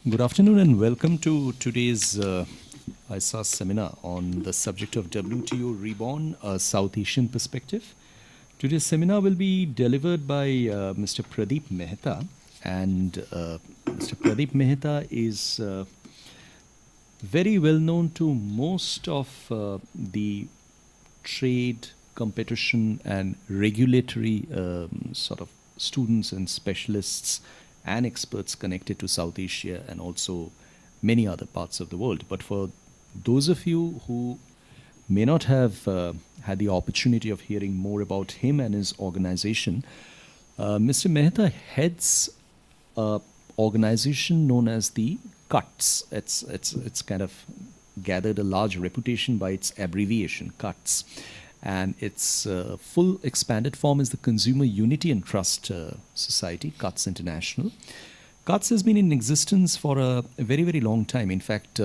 Good afternoon and welcome to today's ISA seminar on the subject of WTO Reborn, a South Asian perspective. Today's seminar will be delivered by Mr. Pradeep Mehta, and Mr. Pradeep Mehta is very well known to most of the trade, competition, and regulatory sort of students and specialists and experts connected to South Asia and also many other parts of the world. But for those of you who may not have had the opportunity of hearing more about him and his organization, Mr. Mehta heads an organization known as the CUTS. It's kind of gathered a large reputation by its abbreviation, CUTS. And its full expanded form is the Consumer Unity and Trust Society, CUTS International. CUTS has been in existence for a very, very long time. In fact,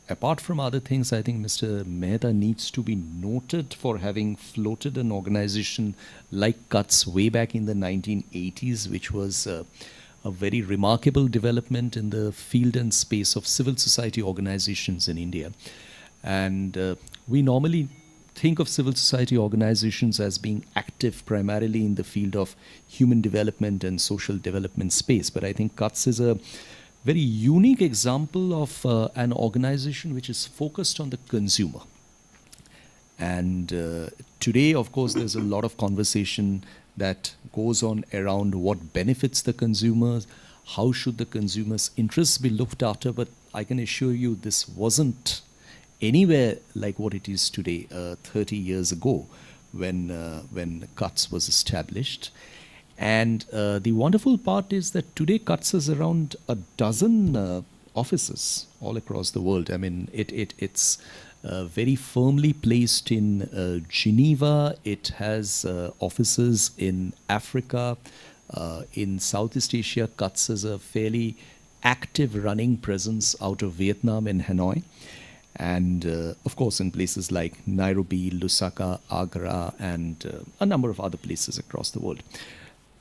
apart from other things, I think Mr. Mehta needs to be noted for having floated an organization like CUTS way back in the 1980s, which was a very remarkable development in the field and space of civil society organizations in India. And we normally think of civil society organizations as being active primarily in the field of human development and social development space. But I think CUTS is a very unique example of an organization which is focused on the consumer. And today, of course, there's a lot of conversation that goes on around what benefits the consumers, how should the consumer's interests be looked after. But I can assure you this wasn't anywhere like what it is today, 30 years ago, when CUTS was established. And the wonderful part is that today CUTS has around a dozen offices all across the world. I mean, it's very firmly placed in Geneva. It has offices in Africa, in Southeast Asia. CUTS has a fairly active running presence out of Vietnam and Hanoi. And of course, in places like Nairobi, Lusaka, Agra, and a number of other places across the world.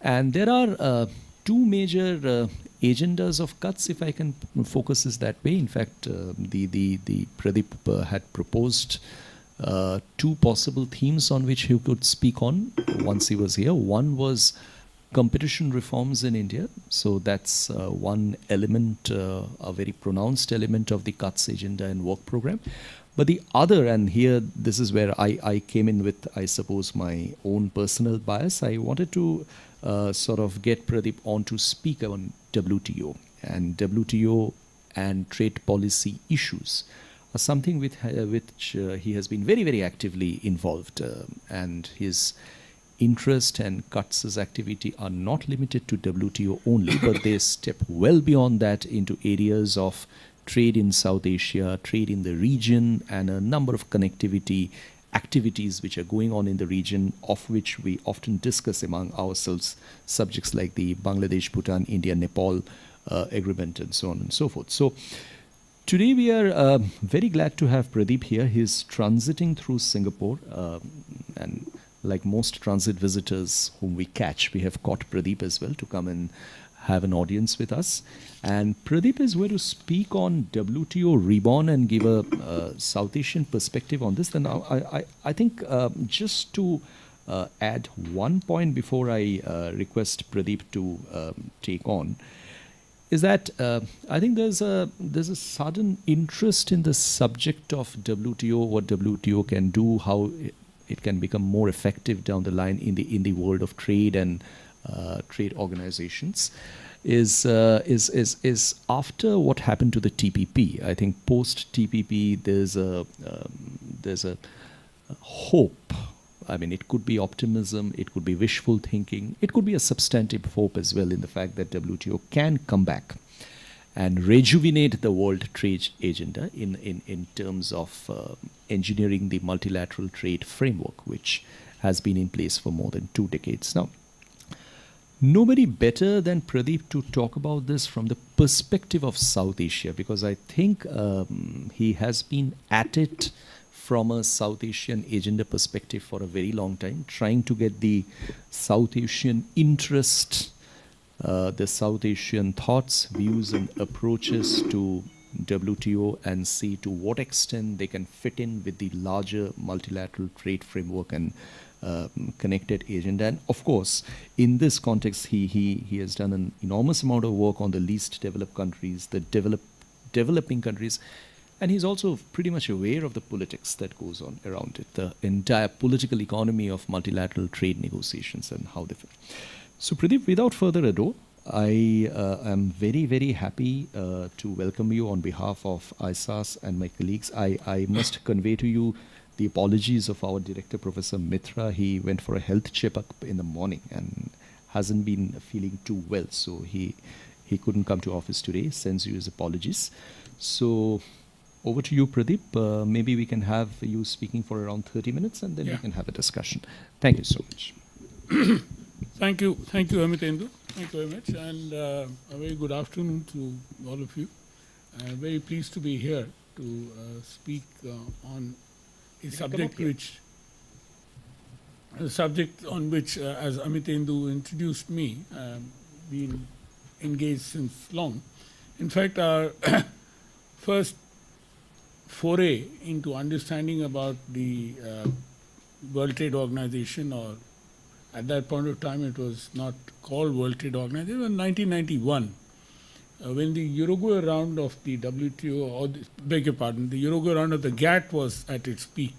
And there are two major agendas of CUTS, if I can focus this that way. In fact, the Pradeep had proposed two possible themes on which he could speak on once he was here. One was competition reforms in India. So that's one element, a very pronounced element of the CUTS agenda and work program. But the other, and here this is where I came in with, I suppose, my own personal bias. I wanted to sort of get Pradeep on to speak on WTO. And WTO and trade policy issues are something with which he has been very, very actively involved. And his interest and CUTS's activity are not limited to WTO only, but they step well beyond that into areas of trade in South Asia, trade in the region, and a number of connectivity activities which are going on in the region, of which we often discuss among ourselves, subjects like the Bangladesh, Bhutan, India, Nepal agreement, and so on and so forth. So today we are very glad to have Pradeep here. He's transiting through Singapore, and like most transit visitors whom we catch, we have caught Pradeep as well to come and have an audience with us. And Pradeep is going to speak on WTO Reborn and give a South Asian perspective on this. Then I think just to add one point before I request Pradeep to take on, is that I think there's a sudden interest in the subject of WTO, what WTO can do, how it can become more effective down the line in the world of trade and trade organizations. Is after what happened to the TPP. I think post TPP there's a hope. I mean, it could be optimism, it could be wishful thinking, it could be a substantive hope as well in the fact that WTO can come back and rejuvenate the world trade agenda in terms of engineering the multilateral trade framework, which has been in place for more than 2 decades now. Nobody better than Pradeep to talk about this from the perspective of South Asia, because I think he has been at it from a South Asian agenda perspective for a very long time, trying to get the South Asian interest the South Asian thoughts, views, and approaches to WTO and see to what extent they can fit in with the larger multilateral trade framework and connected agenda. And of course, in this context, he has done an enormous amount of work on the least developed countries, the developing countries, and he's also pretty much aware of the politics that goes on around it, the entire political economy of multilateral trade negotiations and how they fit. So, Pradeep, without further ado, I am very, very happy to welcome you on behalf of ISAS and my colleagues. I must convey to you the apologies of our director, Professor Mitra. He went for a health checkup in the morning and hasn't been feeling too well. So he couldn't come to office today, sends you his apologies. So over to you, Pradeep. Maybe we can have you speaking for around 30 minutes and then we can have a discussion. Thank you so much. Thank you, Amitendu. Thank you very much, and a very good afternoon to all of you. I'm very pleased to be here to speak on a subject on which, as Amitendu introduced me, been engaged since long. In fact, our first foray into understanding about the World Trade Organization, or at that point of time it was not called World Trade Organization, in 1991, when the Uruguay round of the WTO, or the Uruguay round of the GATT was at its peak.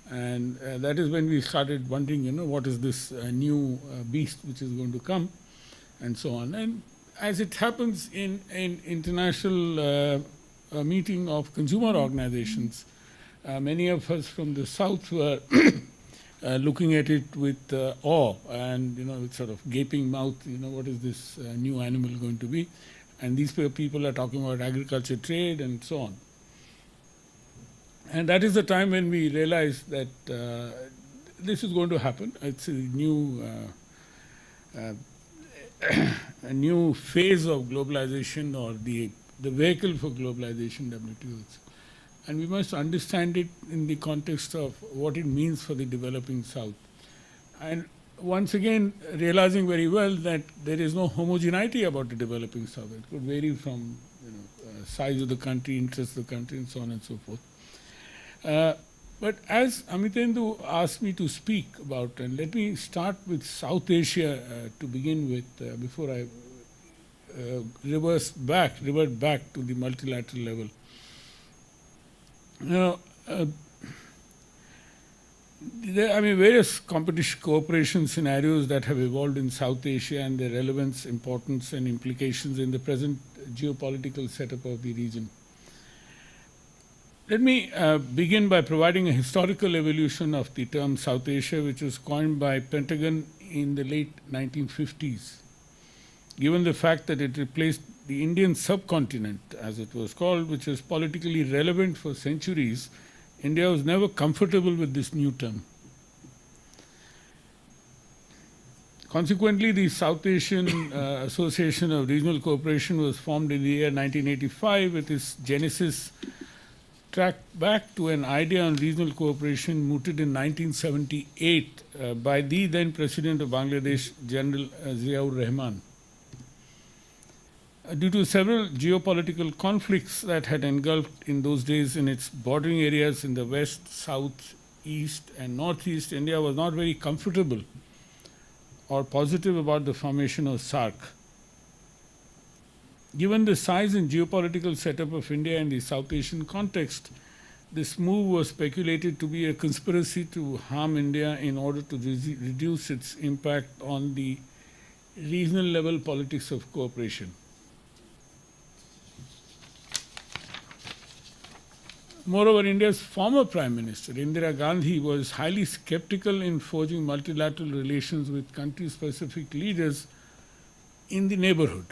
And that is when we started wondering, what is this new beast which is going to come, and so on. And as it happens in international meeting of consumer organizations, many of us from the South were looking at it with awe and, with sort of gaping mouth, what is this new animal going to be? And these people are talking about agriculture trade and so on. And that is the time when we realized that this is going to happen. It's a new phase of globalization, or the vehicle for globalization, WTO. And we must understand it in the context of what it means for the developing South. And once again, realizing very well that there is no homogeneity about the developing South. It could vary from size of the country, interest of the country, and so on and so forth. But as Amitendu asked me to speak about, and let me start with South Asia to begin with, before I revert back to the multilateral level. There are various competition cooperation scenarios that have evolved in South Asia, and their relevance, importance, and implications in the present geopolitical setup of the region. Let me begin by providing a historical evolution of the term South Asia, which was coined by Pentagon in the late 1950s. Given the fact that it replaced the Indian subcontinent, as it was called, which was politically relevant for centuries, India was never comfortable with this new term. Consequently, the South Asian Association of Regional Cooperation was formed in the year 1985, with its genesis tracked back to an idea on regional cooperation mooted in 1978 by the then President of Bangladesh, General Ziaur Rahman. Due to several geopolitical conflicts that had engulfed in those days in its bordering areas in the west, south, east, and northeast, India was not very comfortable or positive about the formation of SAARC. Given the size and geopolitical setup of India in the South Asian context, this move was speculated to be a conspiracy to harm India in order to reduce its impact on the regional level politics of cooperation. Moreover, India's former Prime Minister, Indira Gandhi, was highly skeptical in forging multilateral relations with country-specific leaders in the neighborhood.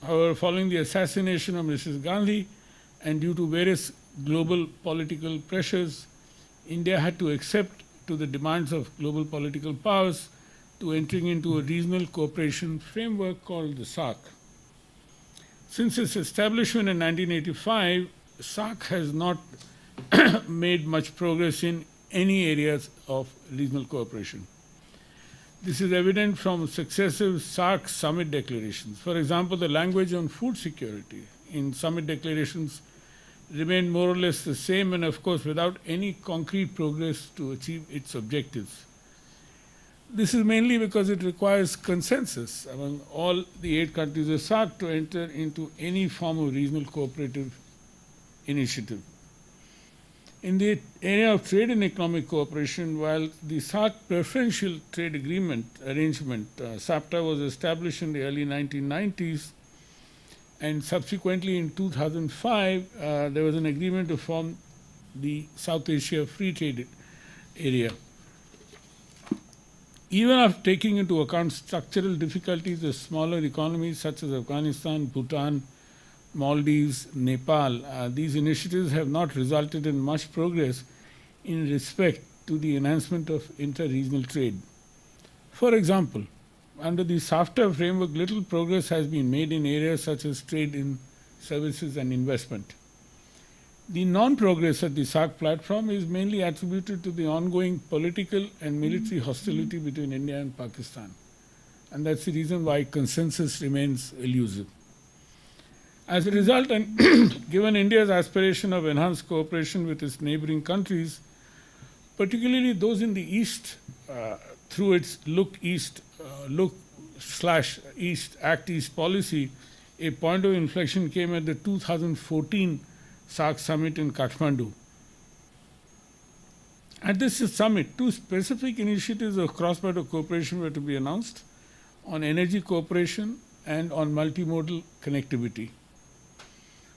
However, following the assassination of Mrs. Gandhi and due to various global political pressures, India had to accept to the demands of global political powers to entering into a regional cooperation framework called the SAARC. Since its establishment in 1985, SAARC has not made much progress in any areas of regional cooperation. This is evident from successive SAARC summit declarations. For example, the language on food security in summit declarations remained more or less the same, and of course without any concrete progress to achieve its objectives. This is mainly because it requires consensus among all the 8 countries of SAARC to enter into any form of regional cooperative initiative. In the area of trade and economic cooperation, while the SAARC Preferential Trade Agreement arrangement, SAPTA, was established in the early 1990s, and subsequently in 2005, there was an agreement to form the South Asia Free Trade Area. Even after taking into account structural difficulties of smaller economies such as Afghanistan, Bhutan, Maldives, Nepal, these initiatives have not resulted in much progress in respect to the enhancement of inter-regional trade. For example, under the SAFTA framework, little progress has been made in areas such as trade in services and investment. The non-progress at the SAARC platform is mainly attributed to the ongoing political and military hostility between India and Pakistan. And that's the reason why consensus remains elusive. As a result, and given India's aspiration of enhanced cooperation with its neighboring countries, particularly those in the East, through its Look/East Act East policy, a point of inflection came at the 2014 SAARC summit in Kathmandu. At this summit, 2 specific initiatives of cross-border cooperation were to be announced on energy cooperation and on multimodal connectivity.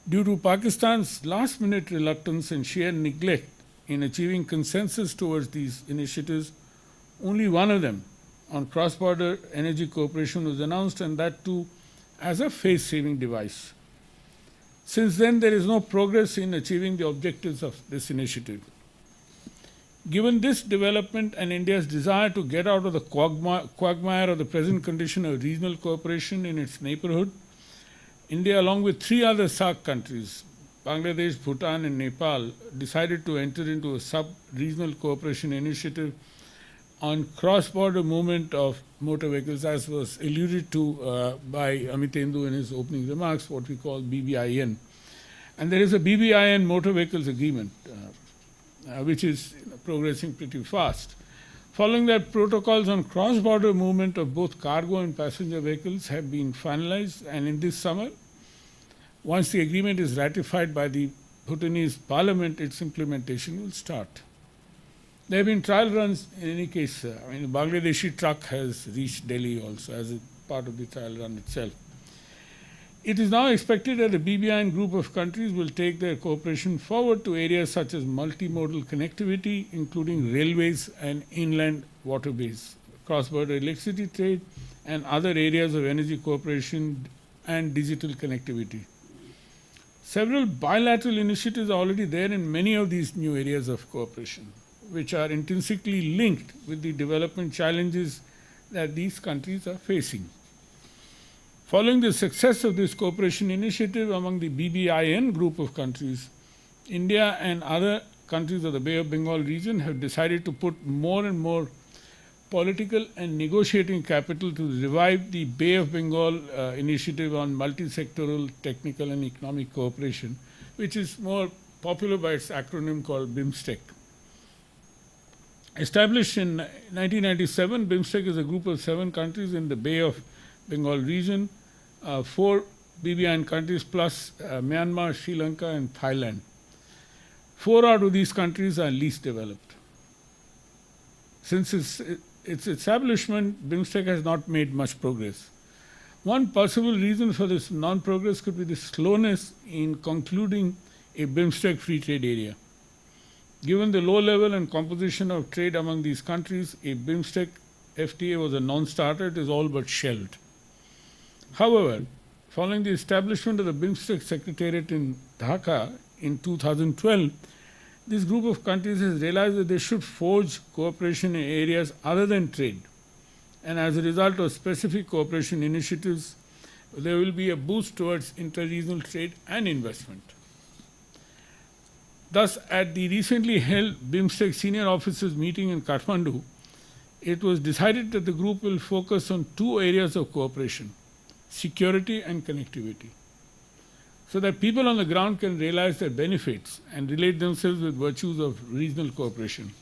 Due to Pakistan's last-minute reluctance and sheer neglect in achieving consensus towards these initiatives, only one of them, on cross-border energy cooperation, was announced, and that too as a face-saving device. Since then, there is no progress in achieving the objectives of this initiative. Given this development and India's desire to get out of the quagmire of the present condition of regional cooperation in its neighborhood, India, along with 3 other SAARC countries, Bangladesh, Bhutan, and Nepal, decided to enter into a sub-regional cooperation initiative on cross-border movement of motor vehicles, as was alluded to by Amitendu in his opening remarks, what we call BBIN. And there is a BBIN motor vehicles agreement, which is progressing pretty fast. Following that, protocols on cross-border movement of both cargo and passenger vehicles have been finalized, and in this summer, once the agreement is ratified by the Bhutanese parliament, its implementation will start. There have been trial runs in any case. A Bangladeshi truck has reached Delhi also as a part of the trial run itself. It is now expected that the BBIN group of countries will take their cooperation forward to areas such as multimodal connectivity, including railways and inland waterways, cross-border electricity trade, and other areas of energy cooperation and digital connectivity. Several bilateral initiatives are already there in many of these new areas of cooperation, which are intrinsically linked with the development challenges that these countries are facing. Following the success of this cooperation initiative among the BBIN group of countries, India and other countries of the Bay of Bengal region have decided to put more and more political and negotiating capital to revive the Bay of Bengal initiative on multi-sectoral technical and economic cooperation, which is more popular by its acronym called BIMSTEC. Established in 1997, BIMSTEC is a group of 7 countries in the Bay of Bengal region, 4 BBIN countries plus Myanmar, Sri Lanka, and Thailand. 4 out of these countries are least developed. Since its establishment, BIMSTEC has not made much progress. One possible reason for this non-progress could be the slowness in concluding a BIMSTEC free trade area. Given the low level and composition of trade among these countries, a BIMSTEC FTA was a non-starter. It is all but shelved. However, following the establishment of the BIMSTEC Secretariat in Dhaka in 2012, this group of countries has realized that they should forge cooperation in areas other than trade. And as a result of specific cooperation initiatives, there will be a boost towards inter-regional trade and investment. Thus, at the recently held BIMSTEC senior officers meeting in Kathmandu, it was decided that the group will focus on two areas of cooperation: security and connectivity, so that people on the ground can realize their benefits and relate themselves with virtues of regional cooperation.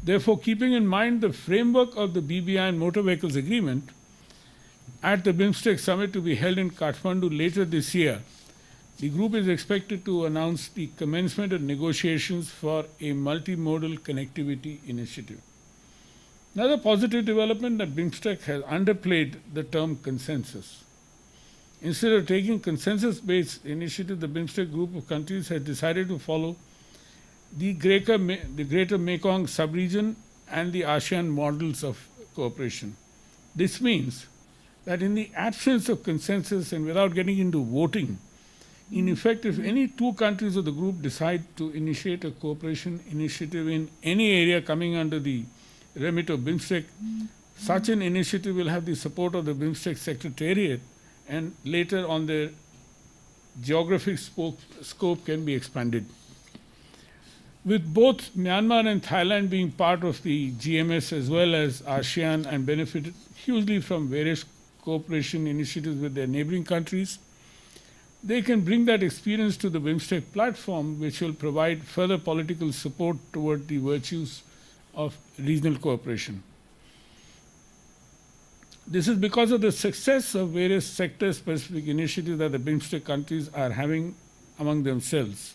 Therefore, keeping in mind the framework of the BBI and Motor Vehicles Agreement, at the BIMSTEC summit to be held in Kathmandu later this year, the group is expected to announce the commencement of negotiations for a multimodal connectivity initiative. Another positive development that BIMSTEC has underplayed the term consensus. Instead of taking consensus-based initiative, the BIMSTEC group of countries has decided to follow the Greater Mekong sub-region and the ASEAN models of cooperation. This means that in the absence of consensus and without getting into voting, in effect, if any two countries of the group decide to initiate a cooperation initiative in any area coming under the remit of BIMSTEC, such an initiative will have the support of the BIMSTEC Secretariat, and later on their geographic scope can be expanded. With both Myanmar and Thailand being part of the GMS as well as ASEAN and benefited hugely from various cooperation initiatives with their neighboring countries, they can bring that experience to the BIMSTEC platform, which will provide further political support toward the virtues of regional cooperation. This is because of the success of various sector-specific initiatives that the BIMSTEC countries are having among themselves.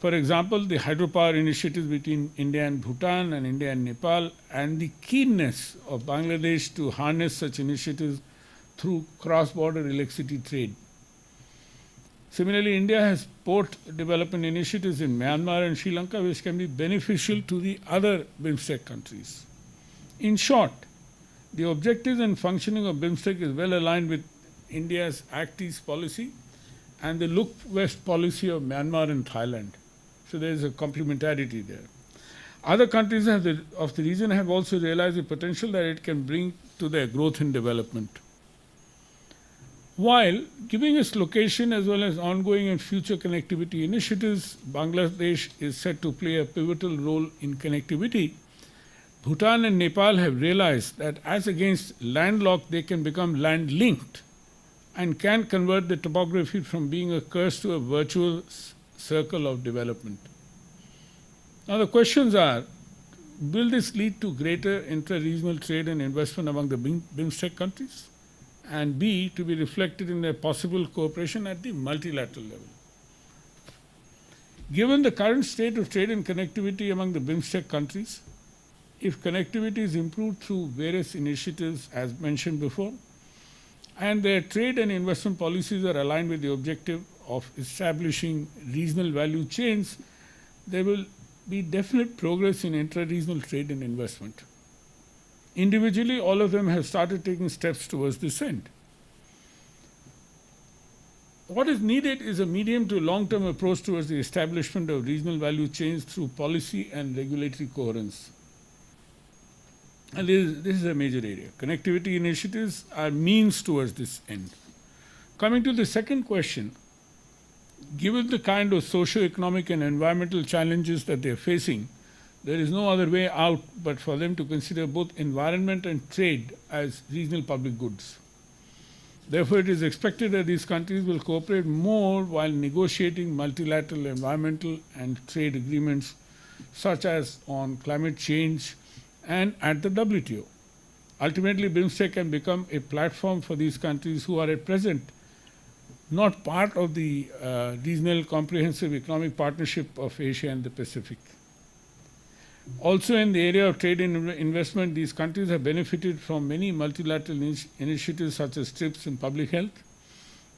For example, the hydropower initiatives between India and Bhutan and India and Nepal, and the keenness of Bangladesh to harness such initiatives through cross-border electricity trade. Similarly, India has port development initiatives in Myanmar and Sri Lanka, which can be beneficial to the other BIMSTEC countries. In short, the objectives and functioning of BIMSTEC is well aligned with India's Act East policy and the Look West policy of Myanmar and Thailand. So there is a complementarity there. Other countries of the region have also realized the potential that it can bring to their growth and development. While giving its location as well as ongoing and future connectivity initiatives, Bangladesh is set to play a pivotal role in connectivity. Bhutan and Nepal have realized that as against landlocked, they can become land-linked and can convert the topography from being a curse to a virtuous circle of development. Now the questions are, will this lead to greater intra-regional trade and investment among the BIMSTEC countries? And B, to be reflected in their possible cooperation at the multilateral level. Given the current state of trade and connectivity among the BIMSTEC countries, if connectivity is improved through various initiatives as mentioned before, and their trade and investment policies are aligned with the objective of establishing regional value chains, there will be definite progress in intra-regional trade and investment. Individually, all of them have started taking steps towards this end. What is needed is a medium to long-term approach towards the establishment of regional value chains through policy and regulatory coherence. And this is a major area. Connectivity initiatives are means towards this end. Coming to the second question, given the kind of socio-economic and environmental challenges that they are facing, there is no other way out but for them to consider both environment and trade as regional public goods. Therefore, it is expected that these countries will cooperate more while negotiating multilateral environmental and trade agreements, such as on climate change and at the WTO. Ultimately, BIMSTEC can become a platform for these countries who are at present not part of the regional comprehensive economic partnership of Asia and the Pacific. Also, in the area of trade and investment, these countries have benefited from many multilateral initiatives such as TRIPS in public health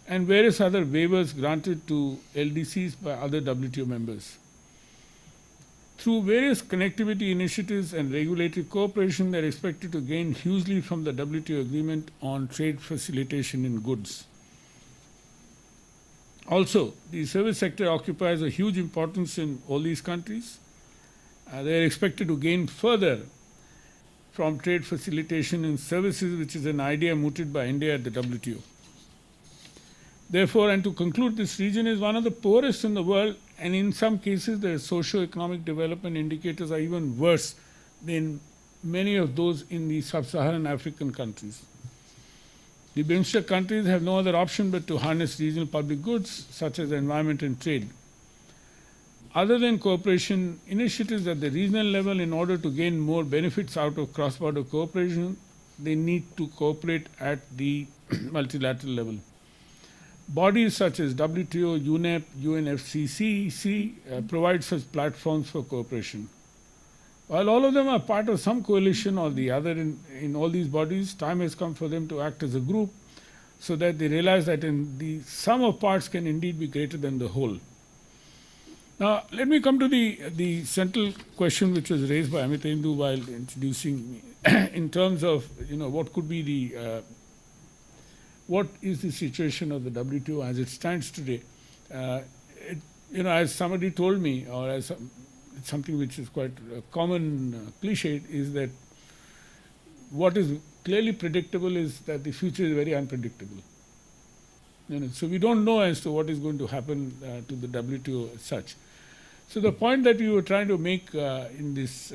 and various other waivers granted to LDCs by other WTO members. Through various connectivity initiatives and regulatory cooperation, they are expected to gain hugely from the WTO agreement on trade facilitation in goods. Also, the service sector occupies a huge importance in all these countries. They are expected to gain further from trade facilitation in services, which is an idea mooted by India at the WTO. Therefore, and to conclude, this region is one of the poorest in the world, and in some cases the socio-economic development indicators are even worse than many of those in the sub-Saharan African countries. The BIMSTEC countries have no other option but to harness regional public goods such as environment and trade. Other than cooperation initiatives at the regional level, in order to gain more benefits out of cross-border cooperation, they need to cooperate at the multilateral level. Bodies such as WTO, UNEP, UNFCCC provide such platforms for cooperation. While all of them are part of some coalition or the other in all these bodies, time has come for them to act as a group so that they realize that the sum of parts can indeed be greater than the whole. Now, let me come to the central question which was raised by Amitendu while introducing me in terms of, what could be what is the situation of the WTO as it stands today. As somebody told me, or as something which is quite a common cliche, is that what is clearly predictable is that the future is very unpredictable. So we don't know as to what is going to happen to the WTO as such. So the point that we were trying to make in this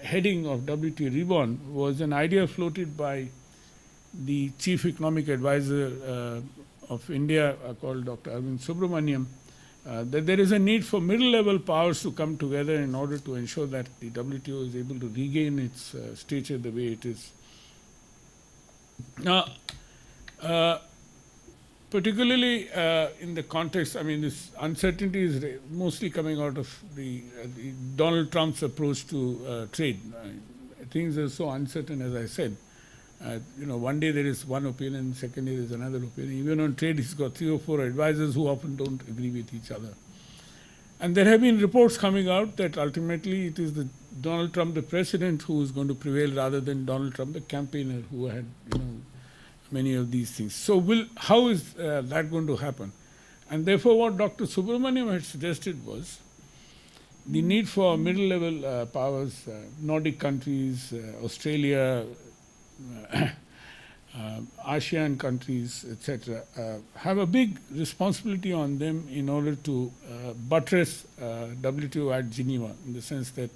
heading of WTO Reborn was an idea floated by the Chief Economic Advisor of India called Dr. Arvind Subramaniam, that there is a need for middle-level powers to come together in order to ensure that the WTO is able to regain its stature the way it is. Now, particularly in the context, this uncertainty is mostly coming out of the Donald Trump's approach to trade. Things are so uncertain, as I said. One day there is one opinion, second day there is another opinion. Even on trade, he's got 3 or 4 advisors who often don't agree with each other. And there have been reports coming out that ultimately it is the Donald Trump, the president, who is going to prevail rather than Donald Trump, the campaigner, who had, many of these things. So how is that going to happen? And therefore what Dr. Subramaniam had suggested was the need for middle-level powers, Nordic countries, Australia, ASEAN countries, etc., have a big responsibility on them in order to buttress WTO at Geneva, in the sense that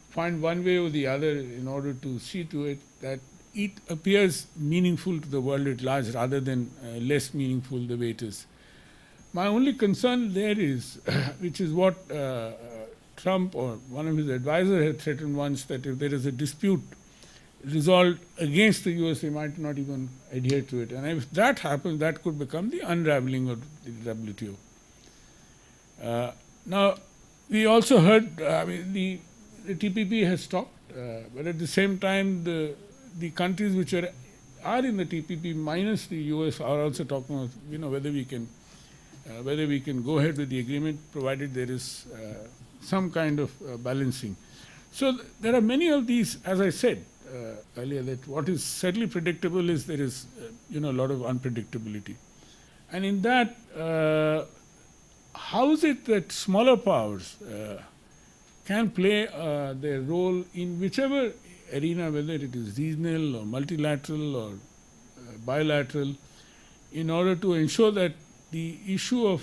find one way or the other in order to see to it that it appears meaningful to the world at large rather than less meaningful the way it is. My only concern there is, which is what Trump or one of his advisors had threatened once, that if there is a dispute resolved against the US, they might not even adhere to it. And if that happens, that could become the unraveling of the WTO. Now, we also heard, the TPP has stopped, but at the same time, the countries which are in the TPP minus the US are also talking of, whether we can go ahead with the agreement, provided there is some kind of balancing. So there are many of these, as I said earlier, that what is certainly predictable is there is, a lot of unpredictability. And in that, how is it that smaller powers can play their role in whichever arena, whether it is regional or multilateral or bilateral, in order to ensure that the issue of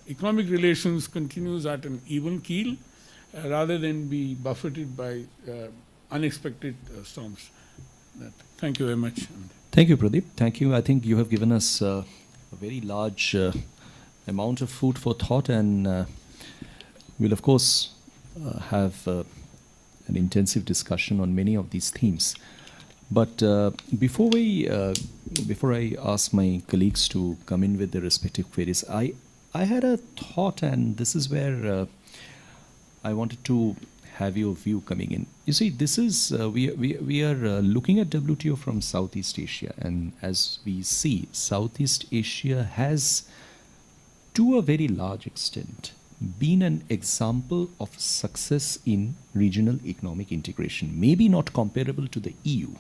economic relations continues at an even keel rather than be buffeted by unexpected storms. Thank you very much. Thank you, Pradeep. Thank you. I think you have given us a very large amount of food for thought, and we'll, of course, have an intensive discussion on many of these themes. But before I ask my colleagues to come in with their respective queries, I had a thought, and this is where I wanted to have your view coming in. You see, this is we are looking at WTO from Southeast Asia, and as we see, Southeast Asia has, to a very large extent, been an example of success in regional economic integration. Maybe not comparable to the EU,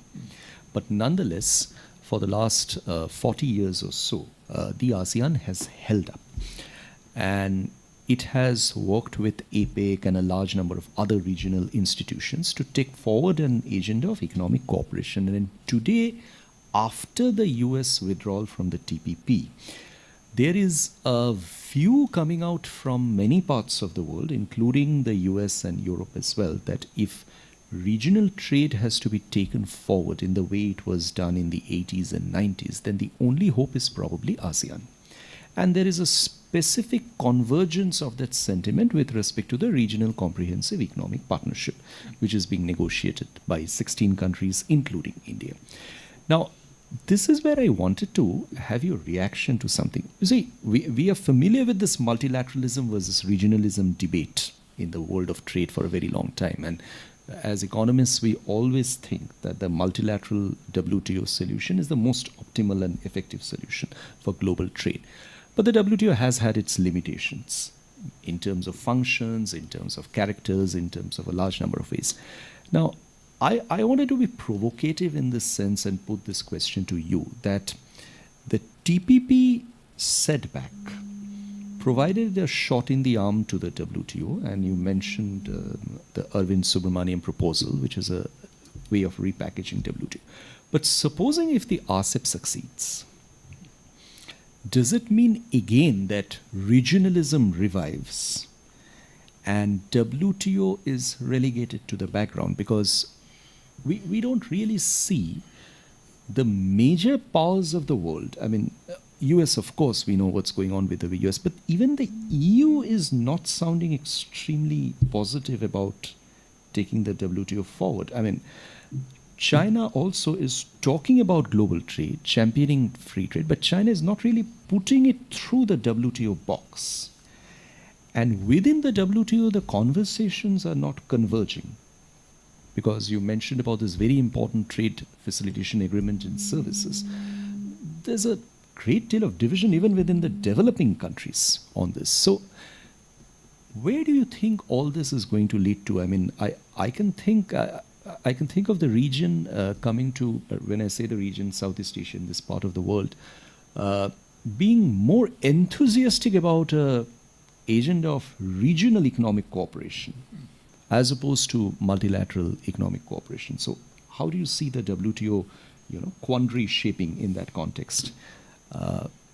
but nonetheless, for the last 40 years or so, the ASEAN has held up. And it has worked with APEC and a large number of other regional institutions to take forward an agenda of economic cooperation. And today, after the US withdrawal from the TPP, there is a view coming out from many parts of the world, including the US and Europe as well, that if regional trade has to be taken forward in the way it was done in the 80s and 90s, then the only hope is probably ASEAN. And there is a specific convergence of that sentiment with respect to the Regional Comprehensive Economic Partnership, which is being negotiated by 16 countries, including India. Now, this is where I wanted to have your reaction to something. You see, we are familiar with this multilateralism versus regionalism debate in the world of trade for a very long time. And as economists, we always think that the multilateral WTO solution is the most optimal and effective solution for global trade. But the WTO has had its limitations in terms of functions, in terms of characters, in terms of a large number of ways. Now, I wanted to be provocative in this sense and put this question to you, that the TPP setback provided a shot in the arm to the WTO, and you mentioned the Arvind Subramanian proposal, which is a way of repackaging WTO. But supposing if the RCEP succeeds, does it mean again that regionalism revives and WTO is relegated to the background? Because we don't really see the major powers of the world. I mean, US, of course, we know what's going on with the US, but even the EU is not sounding extremely positive about taking the WTO forward. I mean, China also is talking about global trade, championing free trade, but China is not really putting it through the WTO box. And within the WTO, the conversations are not converging. Because you mentioned about this very important trade facilitation agreement in services. There's a great deal of division even within the developing countries on this. So where do you think all this is going to lead to? I mean, I can think of the region coming to, when I say the region, Southeast Asia, in this part of the world, being more enthusiastic about an agenda of regional economic cooperation as opposed to multilateral economic cooperation. So how do you see the WTO, quandary shaping in that context?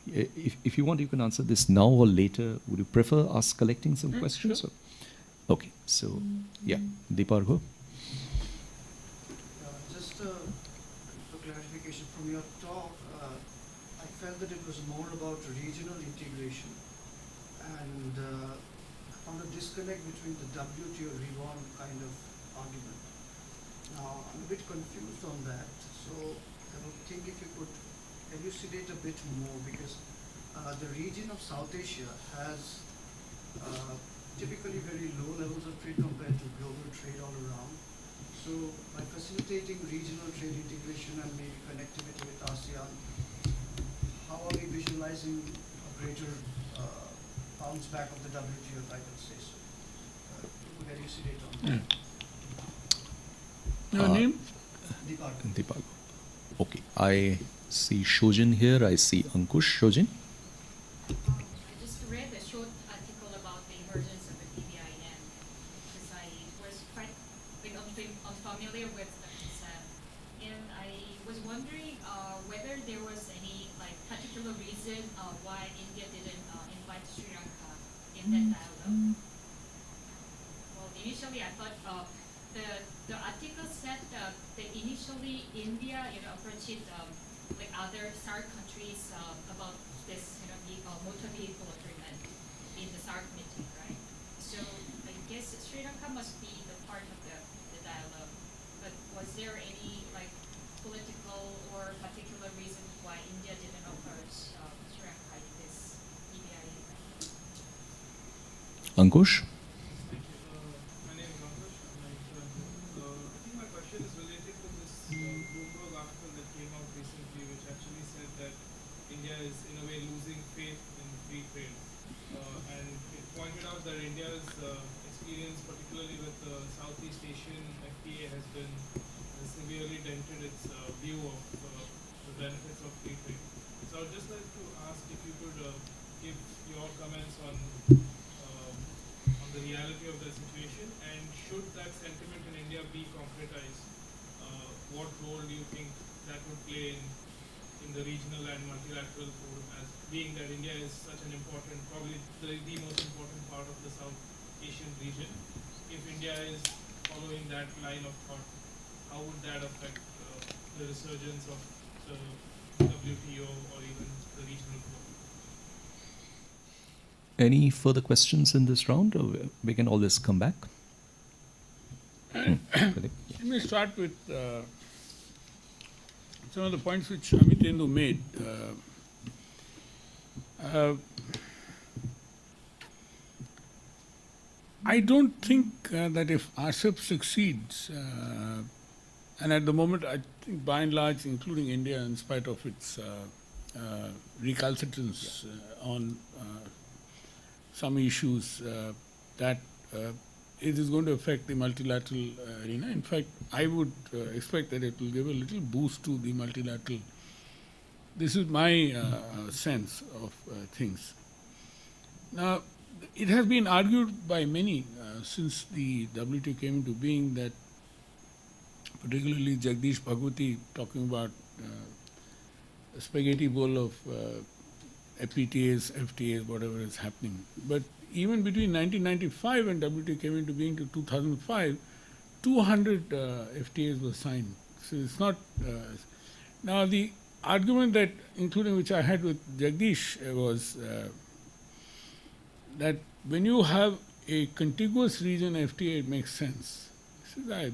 If you want, you can answer this now or later. Would you prefer us collecting some questions? Sure. Okay, so yeah, Deepargo. Just for clarification from your talk, I felt that it was more about regional integration, and I found a disconnect between the WTO Reborn kind of argument. Now, I'm a bit confused on that, so I would think if you could elucidate a bit more, because the region of South Asia has typically very low levels of trade compared to global trade all around. So by facilitating regional trade integration and maybe connectivity with ASEAN, how are we visualizing a greater bounce back of the WTO, if I could say so? You could elucidate on that. Your name? Deepak. Deepargo. Okay, I see Shojin here. I see Ankush. Shojin. I just read a short article about the emergence of the PBIN because I was quite unfamiliar with the concept, and I was wondering whether there was any particular reason why India didn't invite Sri Lanka in that dialogue. Well, initially I thought the article said that initially India approached other SAARC countries about this motor vehicle agreement in the SAARC meeting, right? So I guess Sri Lanka must be the part of the dialogue. But was there any political or particular reason why India didn't approach Sri Lanka in this EBI event? Ankush. Thank you. My name is Ankush. I think my question is related to this Bloomberg article that came out recently, which actually said that India is in a way losing faith in free trade. And it pointed out that India's experience, particularly with the Southeast Asian FTA, has severely dented its view of the benefits of free trade. So I would just like to ask if you could give your comments on the reality of the situation, and should that sentiment in India be concretized, what role do you think that would play in in the regional and multilateral forum, as being that India is such an important, probably the most important part of the South Asian region. If India is following that line of thought, how would that affect the resurgence of the WTO or even the regional forum? Any further questions in this round, or we can always come back? Pradeep? Let me start with some of the points which Amitendu made. I don't think that if RCEP succeeds, and at the moment I think by and large, including India, in spite of its recalcitrance on some issues, that it is going to affect the multilateral arena. In fact, I would expect that it will give a little boost to the multilateral. This is my sense of things. Now, it has been argued by many since the WTO came into being, that particularly Jagdish Bhagwati talking about a spaghetti bowl of FPTAs, FTAs, whatever is happening. But even between 1995 and WTO came into being to 2005, 200 FTAs were signed. So it's not. Now the argument that, including which I had with Jagdish, was that when you have a contiguous region FTA, it makes sense. I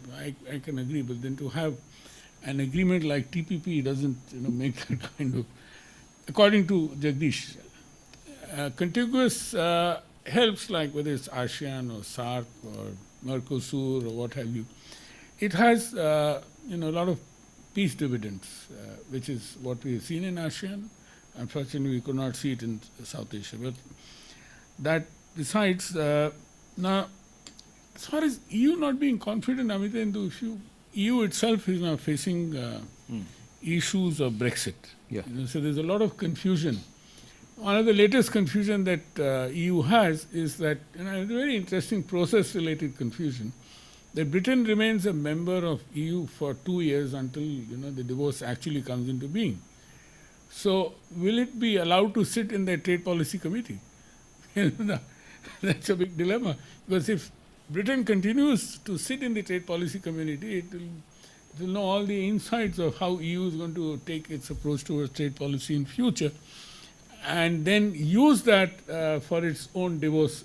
can agree, but then to have an agreement like TPP doesn't make that kind of. According to Jagdish, contiguous helps, like whether it's ASEAN or SAARC or Mercosur or what have you. It has a lot of peace dividends, which is what we have seen in ASEAN. Unfortunately, we could not see it in South Asia. But that besides, now as far as EU not being confident, Amitendu, EU itself is now facing issues of Brexit. Yeah. So there's a lot of confusion. One of the latest confusion that EU has is that, a very interesting process-related confusion, that Britain remains a member of EU for 2 years until the divorce actually comes into being. So will it be allowed to sit in the Trade Policy Committee? That's a big dilemma, because if Britain continues to sit in the Trade Policy Committee, it will know all the insights of how EU is going to take its approach towards trade policy in future, and then use that for its own divorce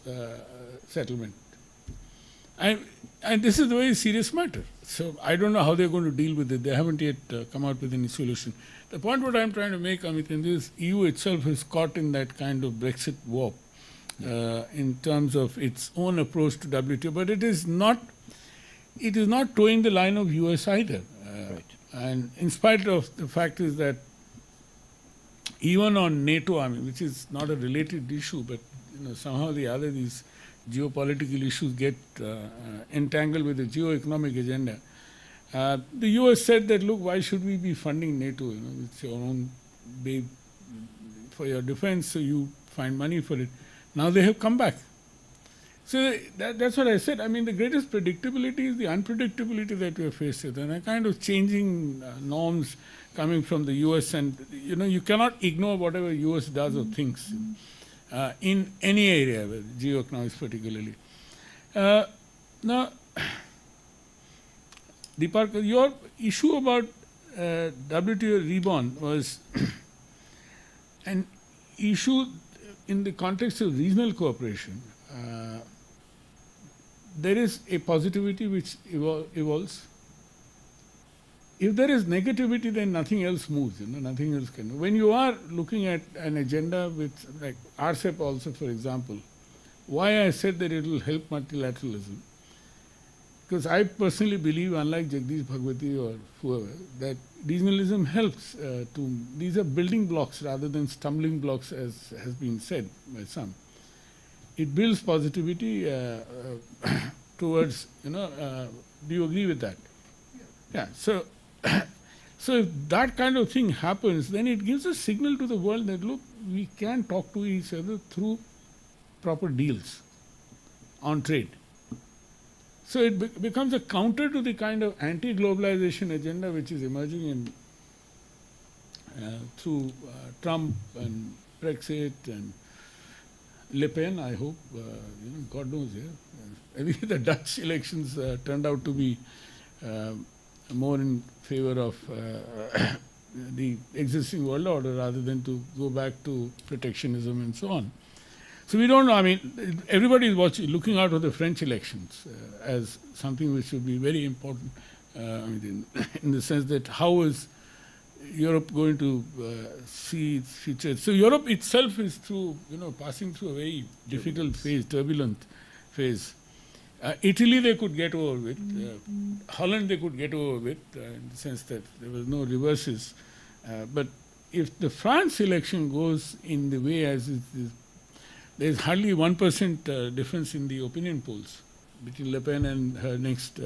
settlement. And this is a very serious matter. So I don't know how they're going to deal with it. They haven't yet come out with any solution. The point what I'm trying to make, Amitendu, is EU itself is caught in that kind of Brexit warp in terms of its own approach to WTO, but it is not towing the line of US either. Right. And in spite of the fact is that even on NATO, which is not a related issue, but somehow or the other these geopolitical issues get entangled with the geo-economic agenda. The US said that, look, why should we be funding NATO? It's your own babe for your defense, so you find money for it. Now they have come back. So that's what I said. The greatest predictability is the unpredictability that we are faced with, and a kind of changing norms coming from the US, and you cannot ignore whatever US does or thinks in any area, geoeconomics particularly. Now, Deepak, your issue about WTO Reborn was an issue in the context of regional cooperation. There is a positivity which evolves. If there is negativity, then nothing else moves. Nothing else can. When you are looking at an agenda with, like RCEP also, for example, why I said that it will help multilateralism, because I personally believe, unlike Jagdish Bhagwati or whoever, that regionalism helps these are building blocks rather than stumbling blocks, as has been said by some. It builds positivity towards, do you agree with that? Yeah. So, so if that kind of thing happens, then it gives a signal to the world that, look, we can talk to each other through proper deals on trade. So it becomes a counter to the kind of anti-globalization agenda which is emerging in through Trump and Brexit and Le Pen, I hope, God knows, yeah. I think the Dutch elections turned out to be more in favor of the existing world order rather than to go back to protectionism and so on. So we don't know. I mean, everybody is looking out for the French elections as something which would be very important in the sense that how is Europe going to see its future? So Europe itself is passing through a very difficult phase, turbulent phase. Italy they could get over with. Holland they could get over with in the sense that there was no reverses. But if the France election goes in the way as it is, there is hardly 1% difference in the opinion polls between Le Pen and her next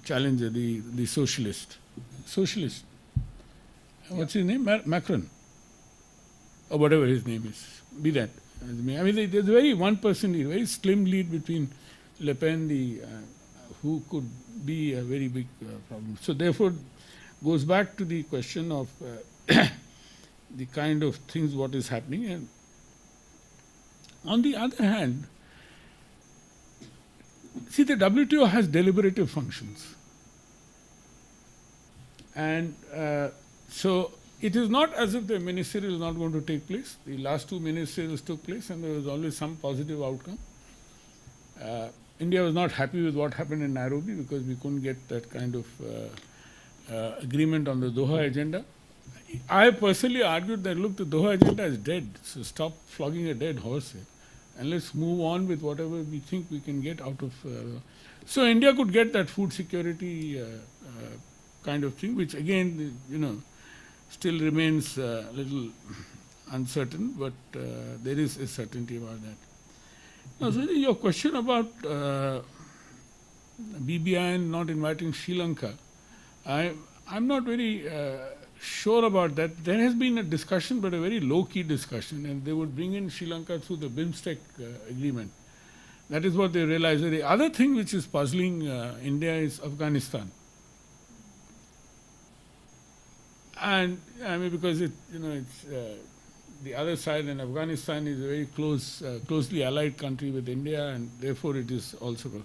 challenger, the socialist. Socialist. What's his name? Macron. Or whatever his name is. Be that. I mean, there's a very 1% lead, very slim lead between Le Pen, who could be a very big problem. So therefore, goes back to the question of the kind of things what is happening. And on the other hand, see, the WTO has deliberative functions. And so it is not as if the ministerial is not going to take place. The last two ministerials took place and there was always some positive outcome. India was not happy with what happened in Nairobi because we couldn't get that kind of agreement on the Doha agenda. I personally argued that, look, the Doha agenda is dead, so stop flogging a dead horse here. And let's move on with whatever we think we can get out of. So India could get that food security kind of thing, which again, still remains a little uncertain, but there is a certainty about that. Now, so your question about BBI not inviting Sri Lanka, I'm not very sure about that. There has been a discussion, but a very low-key discussion, and they would bring in Sri Lanka through the BIMSTEC agreement. That is what they realized. The other thing which is puzzling India is Afghanistan. And I mean, because it's the other side, and Afghanistan is a very closely allied country with India, and therefore it is also.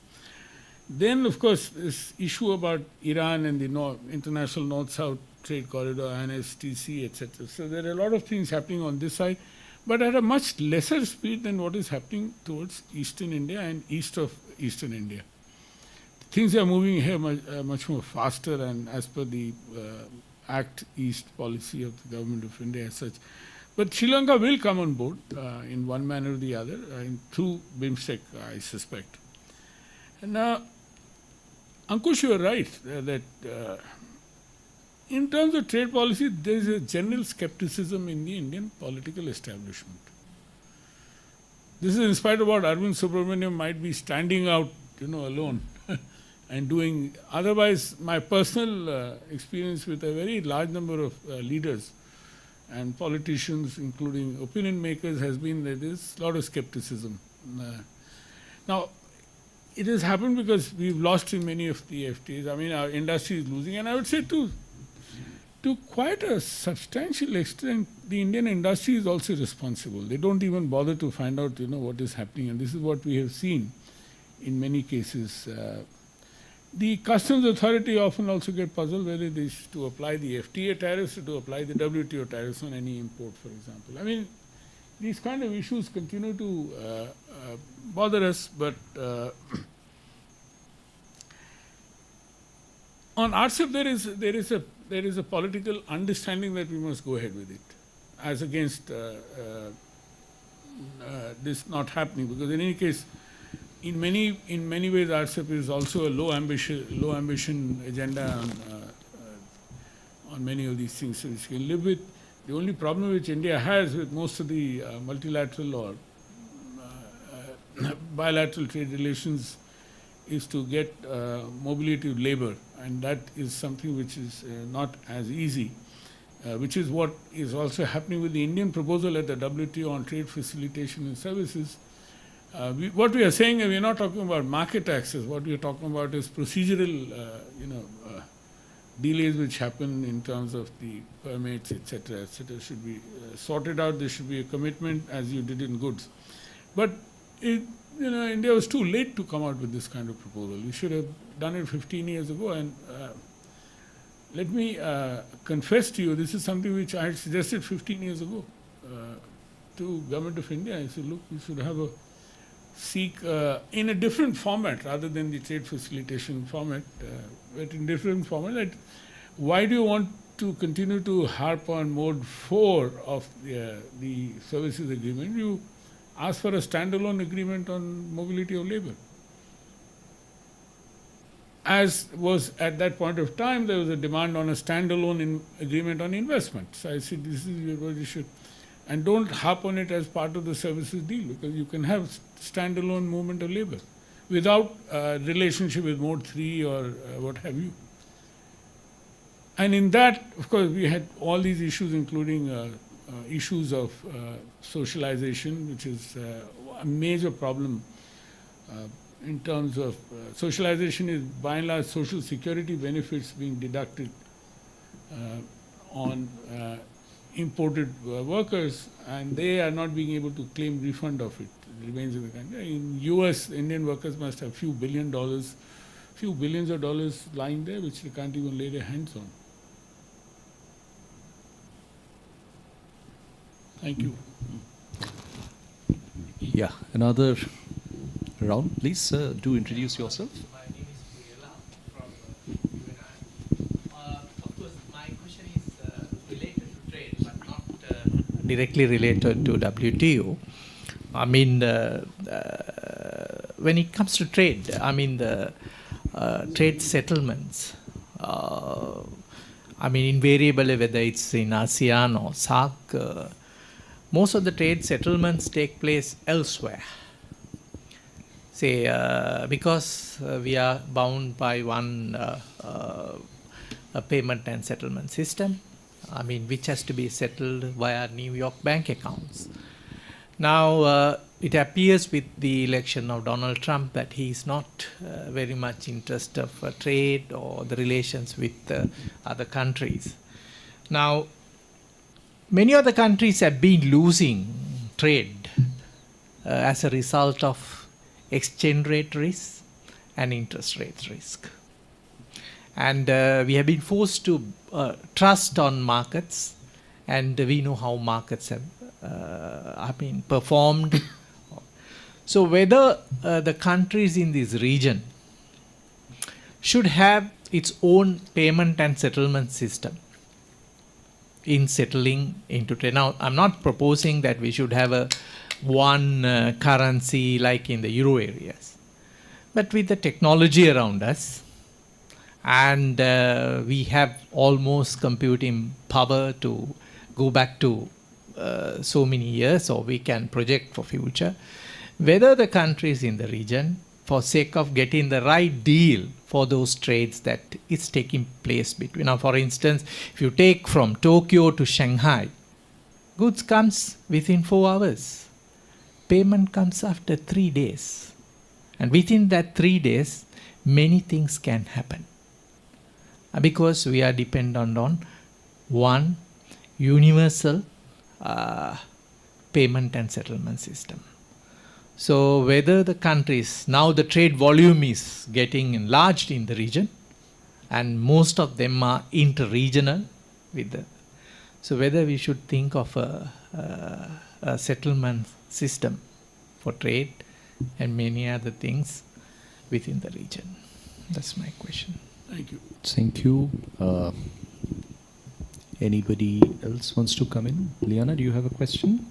Then, of course, this issue about Iran and the international North-South trade corridor, INSTC, etc. So there are a lot of things happening on this side, but at a much lesser speed than what is happening towards Eastern India and east of Eastern India. Things are moving here much more faster, and as per the Act East policy of the government of India as such. But Sri Lanka will come on board in one manner or the other, through BIMSTEC, I suspect. And now, Ankush, you are right that in terms of trade policy, there is a general skepticism in the Indian political establishment. This is in spite of what Arvind Subramaniam might be standing out, alone and doing. Otherwise, my personal experience with a very large number of leaders and politicians, including opinion makers, has been that there is a lot of skepticism. Now, it has happened because we've lost in many of the FTAs. I mean, our industry is losing, and I would say to quite a substantial extent, the Indian industry is also responsible. They don't even bother to find out, what is happening, and this is what we have seen in many cases. The customs authority often also get puzzled whether they should to apply the FTA tariffs or to apply the WTO tariffs on any import, for example. I mean, these kind of issues continue to bother us, but on RCEP there is a political understanding that we must go ahead with it, as against this not happening, because in any case, in many ways, RCEP is also a low ambition agenda on many of these things, which we can live with. The only problem which India has with most of the multilateral or bilateral trade relations is to get mobility of labor, and that is something which is not as easy, which is what is also happening with the Indian proposal at the WTO on trade facilitation and services. What we are saying is we are not talking about market access. What we are talking about is procedural, delays which happen in terms of the permits, etc., should be sorted out. There should be a commitment, as you did in goods. But India was too late to come out with this kind of proposal. We should have done it 15 years ago. And let me confess to you, this is something which I had suggested 15 years ago to Government of India. I said, look, we should have seek in a different format rather than the trade facilitation format, but in different format. That why do you want to continue to harp on mode 4 of the services agreement? You ask for a standalone agreement on mobility of labor. As was at that point of time, there was a demand on a standalone agreement on investments. I said, this is what you should. And don't harp on it as part of the services deal, because you can have standalone movement of labor without relationship with mode 3 or what have you. And in that, of course, we had all these issues, including issues of socialization, which is a major problem in terms of socialization is by and large social security benefits being deducted on imported workers, and they are not being able to claim refund of it. It remains in the country. In US, Indian workers must have few billions of dollars lying there, which they can't even lay their hands on. Thank you. Yeah, another round. Please do introduce yourself. My name is Puyala from UNI. Of course, my question is related to trade, but not directly related to WTO. I mean, when it comes to trade, I mean the trade settlements. I mean, invariably, whether it's in ASEAN or SAARC, most of the trade settlements take place elsewhere. Say, because we are bound by one a payment and settlement system, I mean, which has to be settled via New York bank accounts. Now, it appears with the election of Donald Trump that he is not very much interested of trade or the relations with other countries. Now, many other countries have been losing trade as a result of exchange rate risk and interest rate risk. And we have been forced to trust on markets, and we know how markets have performed. So whether the countries in this region should have its own payment and settlement system in settling into trade. Now, I'm not proposing that we should have a one currency like in the euro areas, but with the technology around us, and we have almost computing power to go back to so many years, or we can project for future, whether the countries in the region, for sake of getting the right deal for those trades that is taking place between. Now, for instance, if you take from Tokyo to Shanghai, goods comes within 4 hours. Payment comes after 3 days. And within that 3 days, many things can happen. Because we are dependent on one universal payment and settlement system. So whether the countries, now the trade volume is getting enlarged in the region, and most of them are inter-regional with the, so whether we should think of a settlement system for trade and many other things within the region. That's my question. Thank you. Thank you. Anybody else wants to come in? Liana, do you have a question?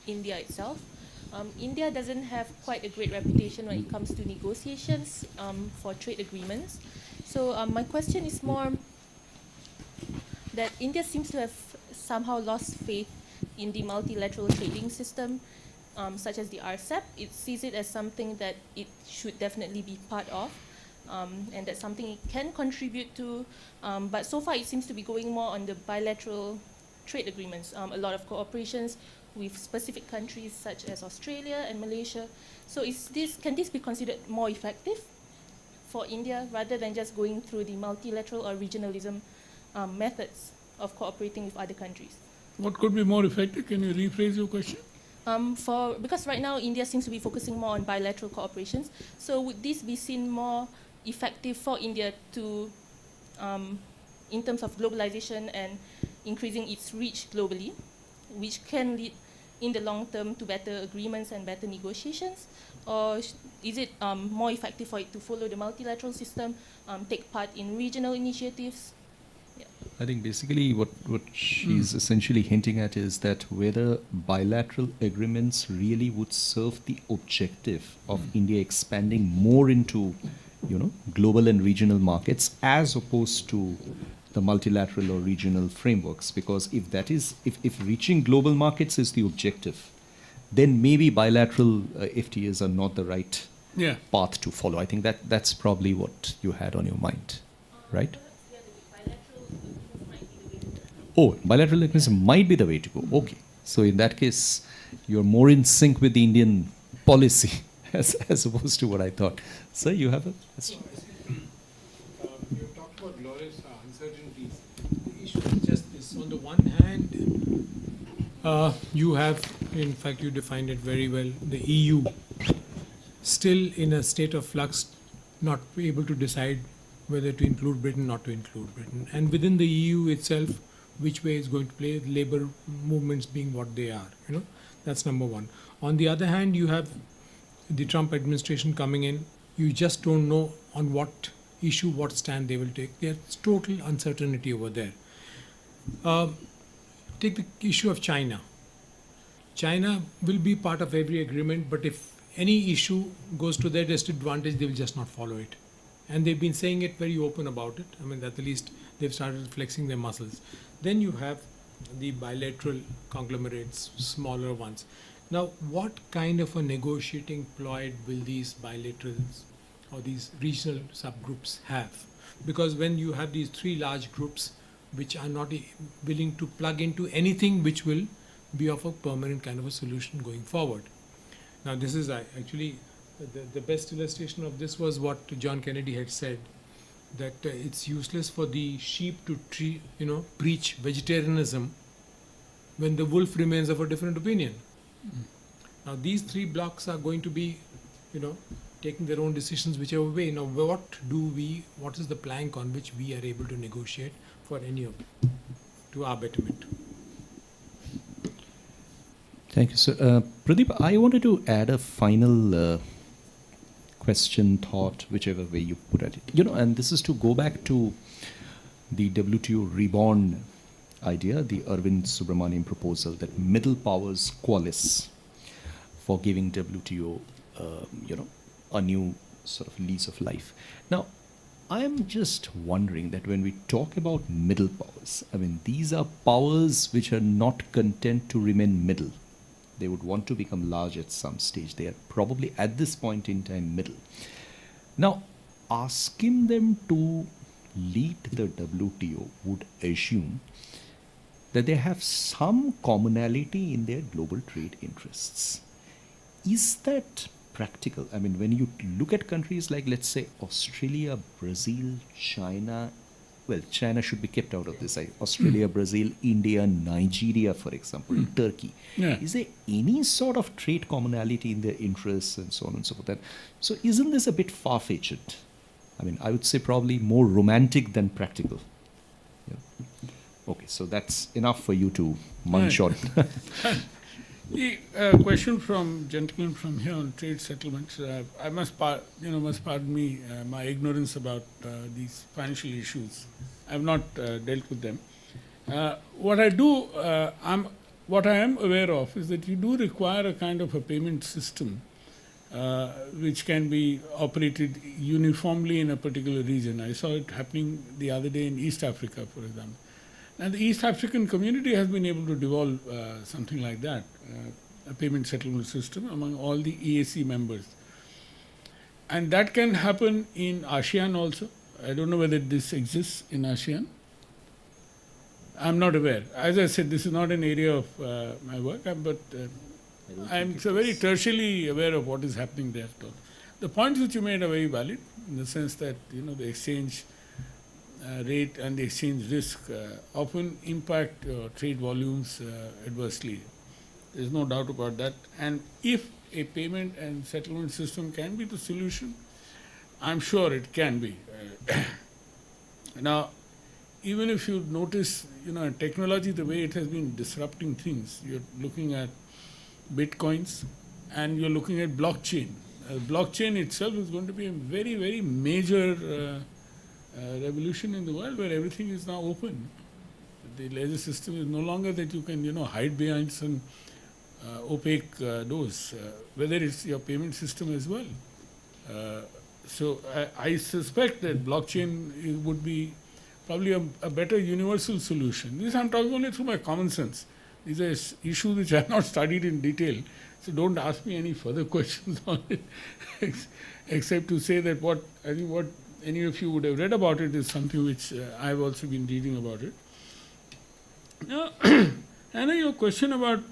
India itself. India doesn't have quite a great reputation when it comes to negotiations for trade agreements. So my question is more that India seems to have somehow lost faith in the multilateral trading system, such as the RCEP. It sees it as something that it should definitely be part of, and that's something it can contribute to. But so far it seems to be going more on the bilateral trade agreements. A lot of cooperations with specific countries such as Australia and Malaysia. So can this be considered more effective for India rather than just going through the multilateral or regionalism methods of cooperating with other countries? What could be more effective? Can you rephrase your question? Because right now India seems to be focusing more on bilateral cooperations, so would this be seen more effective for India to, in terms of globalization and increasing its reach globally, which can lead in the long term to better agreements and better negotiations? Or is it more effective for it to follow the multilateral system, take part in regional initiatives? Yeah. I think basically what she's essentially hinting at is that whether bilateral agreements really would serve the objective of India expanding more into, global and regional markets as opposed to the multilateral or regional frameworks. Because if reaching global markets is the objective, then maybe bilateral FTAs are not the right path to follow. I think that's probably what you had on your mind, right? Oh, bilateral agreements might be the way to go. Okay. So in that case, you're more in sync with the Indian policy as opposed to what I thought. Sir, you have a question? You have talked about glorious uncertainties. The issue is just this. On the one hand, you have, in fact, you defined it very well, the EU still in a state of flux, not able to decide whether to include Britain, not to include Britain. And within the EU itself, which way is going to play, labor movements being what they are. That's number one. On the other hand, you have the Trump administration coming in. You just don't know on what issue, what stand they will take. There's total uncertainty over there. Take the issue of China. China will be part of every agreement, but if any issue goes to their disadvantage, they will just not follow it. And they've been saying it very open about it. I mean, at the least they've started flexing their muscles. Then you have the bilateral conglomerates, smaller ones. Now, what kind of a negotiating ploy will these bilaterals or these regional subgroups have? Because when you have these three large groups which are not willing to plug into anything which will be of a permanent kind of a solution going forward. Now, this is actually the best illustration of this was what John Kennedy had said, that it's useless for the sheep to preach vegetarianism when the wolf remains of a different opinion. Now these three blocks are going to be, taking their own decisions whichever way. Now what is the plank on which we are able to negotiate for any of them to our betterment? Thank you, sir. Pradeep, I wanted to add a final question, thought, whichever way you put at it. And this is to go back to the WTO Reborn idea, the Arvind Subramanian proposal that middle powers coalesce for giving WTO, a new sort of lease of life. Now, I am just wondering that when we talk about middle powers, I mean, these are powers which are not content to remain middle. They would want to become large at some stage. They are probably at this point in time middle. Now, asking them to lead the WTO would assume that they have some commonality in their global trade interests. Is that practical? I mean, when you look at countries like, let's say, Australia, Brazil, China, well, China should be kept out of this. Australia, Brazil, India, Nigeria, for example, Turkey. Yeah. Is there any sort of trade commonality in their interests and so on and so forth? So isn't this a bit far-fetched? I mean, I would say probably more romantic than practical. Yeah. Okay, so that's enough for you to munch on. The question from gentleman from here on trade settlements, I must pardon me my ignorance about these financial issues. I have not dealt with them. What I am aware of is that you do require a kind of a payment system which can be operated uniformly in a particular region. I saw it happening the other day in East Africa, for example. And the East African community has been able to develop something like that, a payment settlement system among all the EAC members. And that can happen in ASEAN also. I don't know whether this exists in ASEAN. I'm not aware. As I said, this is not an area of my work, but I'm so very tertiarily aware of what is happening there. The points which you made are very valid in the sense that the exchange rate and the exchange risk often impact trade volumes adversely. There's no doubt about that. And if a payment and settlement system can be the solution, I'm sure it can be. Now, even if you notice, technology, the way it has been disrupting things, you're looking at bitcoins and you're looking at blockchain. Blockchain itself is going to be a very, very major revolution in the world where everything is now open. The ledger system is no longer that you can, hide behind some opaque doors, whether it's your payment system as well. So I suspect that blockchain would be probably a better universal solution. This I'm talking only through my common sense. These are issues which I have not studied in detail, so don't ask me any further questions on it, except to say that what any of you would have read about it is something which I've also been reading about it. Now, Anna, your question about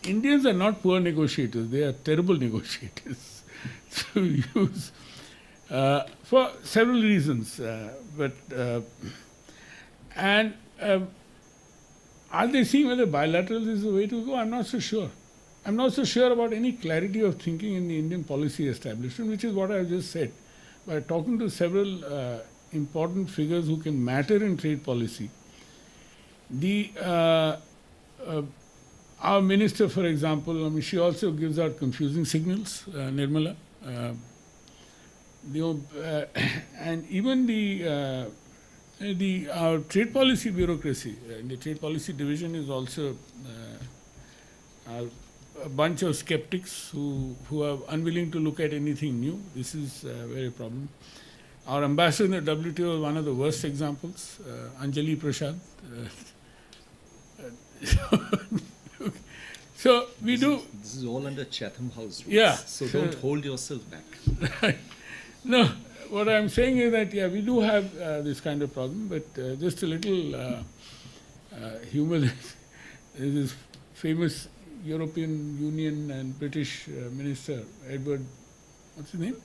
Indians are not poor negotiators; they are terrible negotiators. To use for several reasons, are they seeing whether bilateral is the way to go? I'm not so sure. I'm not so sure about any clarity of thinking in the Indian policy establishment, which is what I just said. By talking to several important figures who can matter in trade policy, our minister, for example, she also gives out confusing signals, Nirmala. And even our trade policy bureaucracy, the trade policy division is also a bunch of skeptics who are unwilling to look at anything new. This is a very problem. Our ambassador in the WTO is one of the worst examples, Anjali Prasad. So we do. This is all under Chatham House rules. Yeah. So don't hold yourself back. Right. No, what I'm saying is that, we do have this kind of problem, but just a little humor. There's this famous European Union and British minister, Edward, what's his name?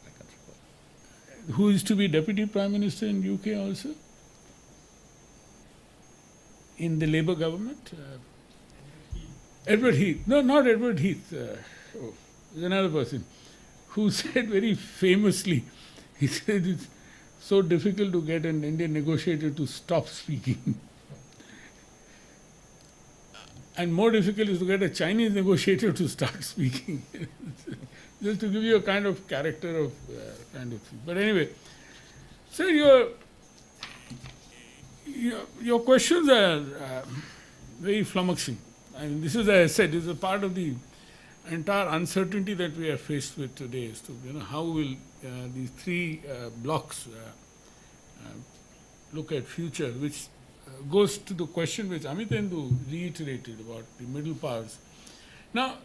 I can't recall. Who is to be deputy prime minister in UK also? In the Labour government? Edward Heath. No, not Edward Heath. There's another person who said very famously, he said it's so difficult to get an Indian negotiator to stop speaking. And more difficult is to get a Chinese negotiator to start speaking. Just to give you a kind of character of kind of thing. But anyway, so your questions are very flummoxing. I mean, this is, as I said, this is a part of the entire uncertainty that we are faced with today. Is to how will these three blocks look at future, which goes to the question which Amitendu reiterated about the middle powers. Now,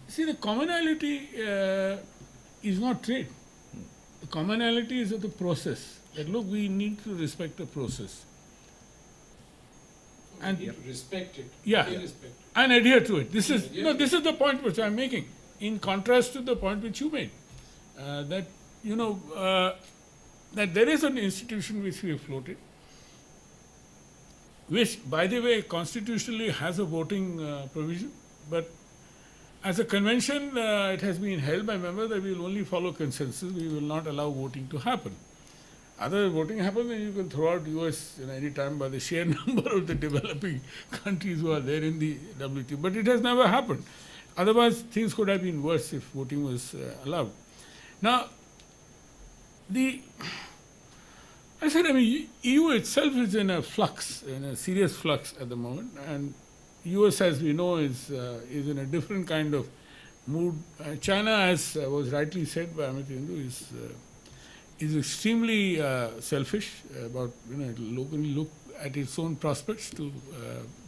see, the commonality is not trade. The commonality is of the process. That look, we need to respect the process. And Respect it. Yeah. Respect it. And adhere to it. This is this is the point which I'm making. In contrast to the point which you made, that that there is an institution which we have floated, which, by the way, constitutionally has a voting provision, but as a convention, it has been held by members that we will only follow consensus. We will not allow voting to happen. Other voting happens, then you can throw out US any time by the sheer number of the developing countries who are there in the WTO. But it has never happened. Otherwise, things could have been worse if voting was allowed. Now, I said, EU itself is in a flux, in a serious flux at the moment, and US, as we know, is in a different kind of mood. China, as was rightly said by Amitendu, is extremely selfish about look at its own prospects to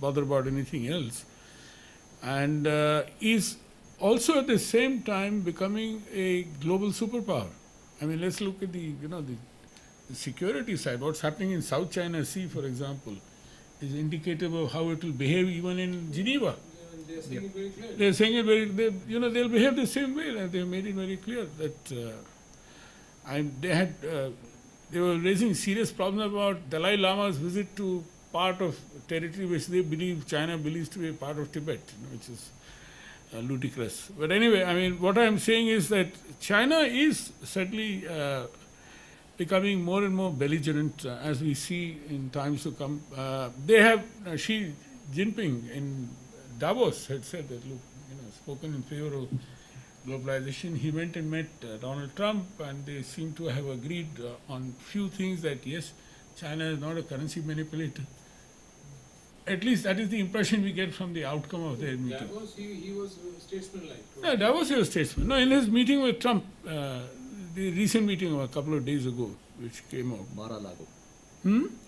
bother about anything else, and is also at the same time becoming a global superpower. I mean, let's look at the security side, what's happening in South China Sea, for example, is indicative of how it will behave even in Geneva. They're saying it very clearly. They're saying it they'll behave the same way, and they've made it very clear that they were raising serious problems about Dalai Lama's visit to part of territory which China believes to be a part of Tibet, which is ludicrous. But anyway, I mean, what I'm saying is that China is certainly becoming more and more belligerent as we see in times to come. They have Xi Jinping in Davos had said that, look, spoken in favor of globalization. He went and met Donald Trump, and they seem to have agreed on few things that yes, China is not a currency manipulator. At least that is the impression we get from the outcome of their meeting. Davos, he was statesman-like. Yeah, Davos was a statesman. No, in his meeting with Trump, the recent meeting a couple of days ago, which came out. Mar-a-Lago.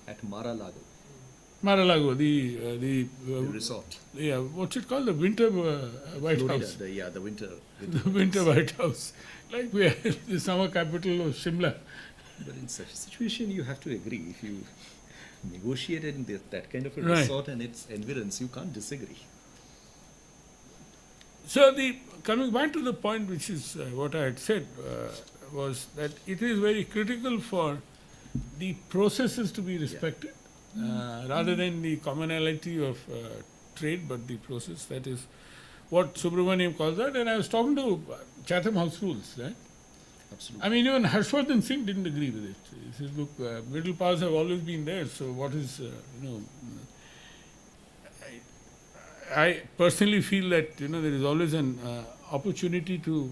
At Mar-a-Lago, Mar-a-Lago, the resort. yeah, what's it called? The winter White Florida, House. the winter. The winter White House. Like we are the summer capital of Shimla. But in such a situation, you have to agree. If you negotiated in that kind of a Right. resort and its environs, you can't disagree. So coming back to the point, which is what I had said, was that it is very critical for the processes to be respected, rather than the commonality of trade, but the process. That is what Subramaniam calls that. And I was talking to Chatham House Rules, right? Absolutely. I mean, even Harshvardhan Singh didn't agree with it. He says, look, middle powers have always been there, so what is, I personally feel that, there is always an opportunity to,